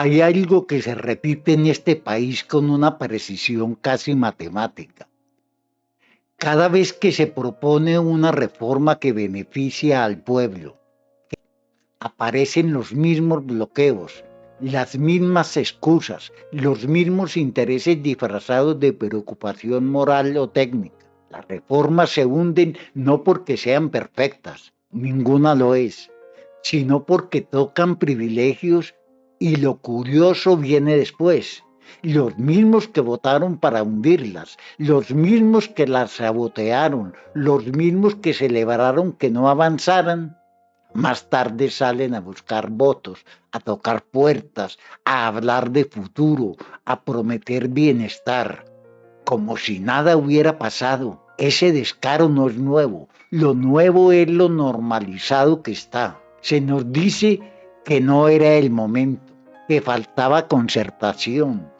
Hay algo que se repite en este país con una precisión casi matemática. Cada vez que se propone una reforma que beneficia al pueblo, aparecen los mismos bloqueos, las mismas excusas, los mismos intereses disfrazados de preocupación moral o técnica. Las reformas se hunden no porque sean perfectas, ninguna lo es, sino porque tocan privilegios y lo curioso viene después. Los mismos que votaron para hundirlas, los mismos que las sabotearon, los mismos que celebraron que no avanzaran, más tarde salen a buscar votos, a tocar puertas, a hablar de futuro, a prometer bienestar, como si nada hubiera pasado. Ese descaro no es nuevo, lo nuevo es lo normalizado que está. Se nos dice que no era el momento, que faltaba concertación,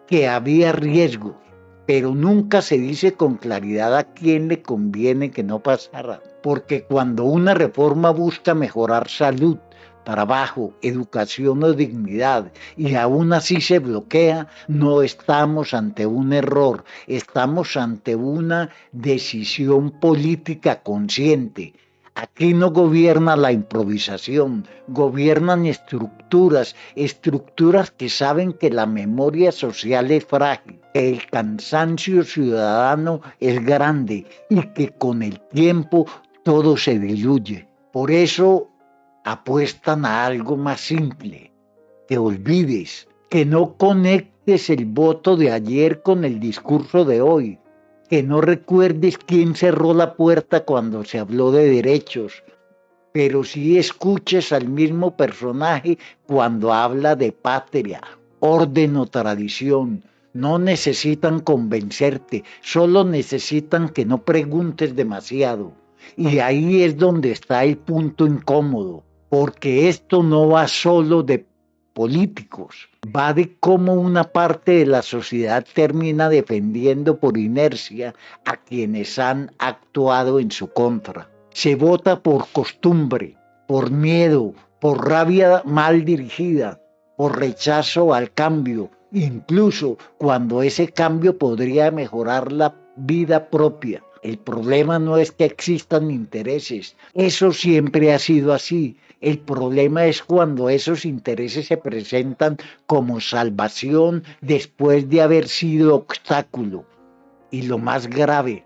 que había riesgos, pero nunca se dice con claridad a quién le conviene que no pasara, porque cuando una reforma busca mejorar salud, trabajo, educación o dignidad y aún así se bloquea, no estamos ante un error, estamos ante una decisión política consciente. Aquí no gobierna la improvisación, gobiernan estructuras, estructuras que saben que la memoria social es frágil, que el cansancio ciudadano es grande y que con el tiempo todo se diluye. Por eso apuestan a algo más simple, que olvides, que no conectes el voto de ayer con el discurso de hoy, que no recuerdes quién cerró la puerta cuando se habló de derechos, pero sí escuches al mismo personaje cuando habla de patria, orden o tradición. No necesitan convencerte, solo necesitan que no preguntes demasiado. Y ahí es donde está el punto incómodo, porque esto no va solo de políticos, va de cómo una parte de la sociedad termina defendiendo por inercia a quienes han actuado en su contra. Se vota por costumbre, por miedo, por rabia mal dirigida, por rechazo al cambio, incluso cuando ese cambio podría mejorar la vida propia. El problema no es que existan intereses, eso siempre ha sido así. El problema es cuando esos intereses se presentan como salvación después de haber sido obstáculo. Y lo más grave,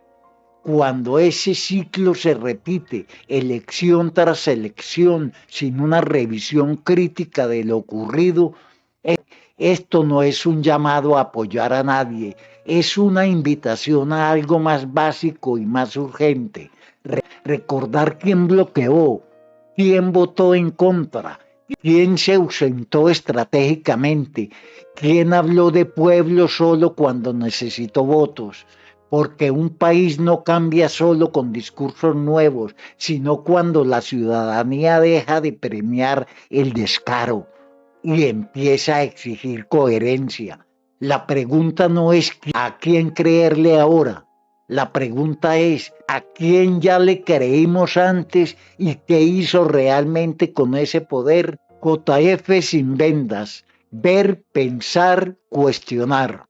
cuando ese ciclo se repite, elección tras elección, sin una revisión crítica de lo ocurrido, esto no es un llamado a apoyar a nadie, es una invitación a algo más básico y más urgente. Recordar quién bloqueó, quién votó en contra, quién se ausentó estratégicamente, quién habló de pueblo solo cuando necesitó votos. Porque un país no cambia solo con discursos nuevos, sino cuando la ciudadanía deja de premiar el descaro y empieza a exigir coherencia. La pregunta no es a quién creerle ahora. La pregunta es a quién ya le creímos antes y qué hizo realmente con ese poder. JF sin vendas. Ver, pensar, cuestionar.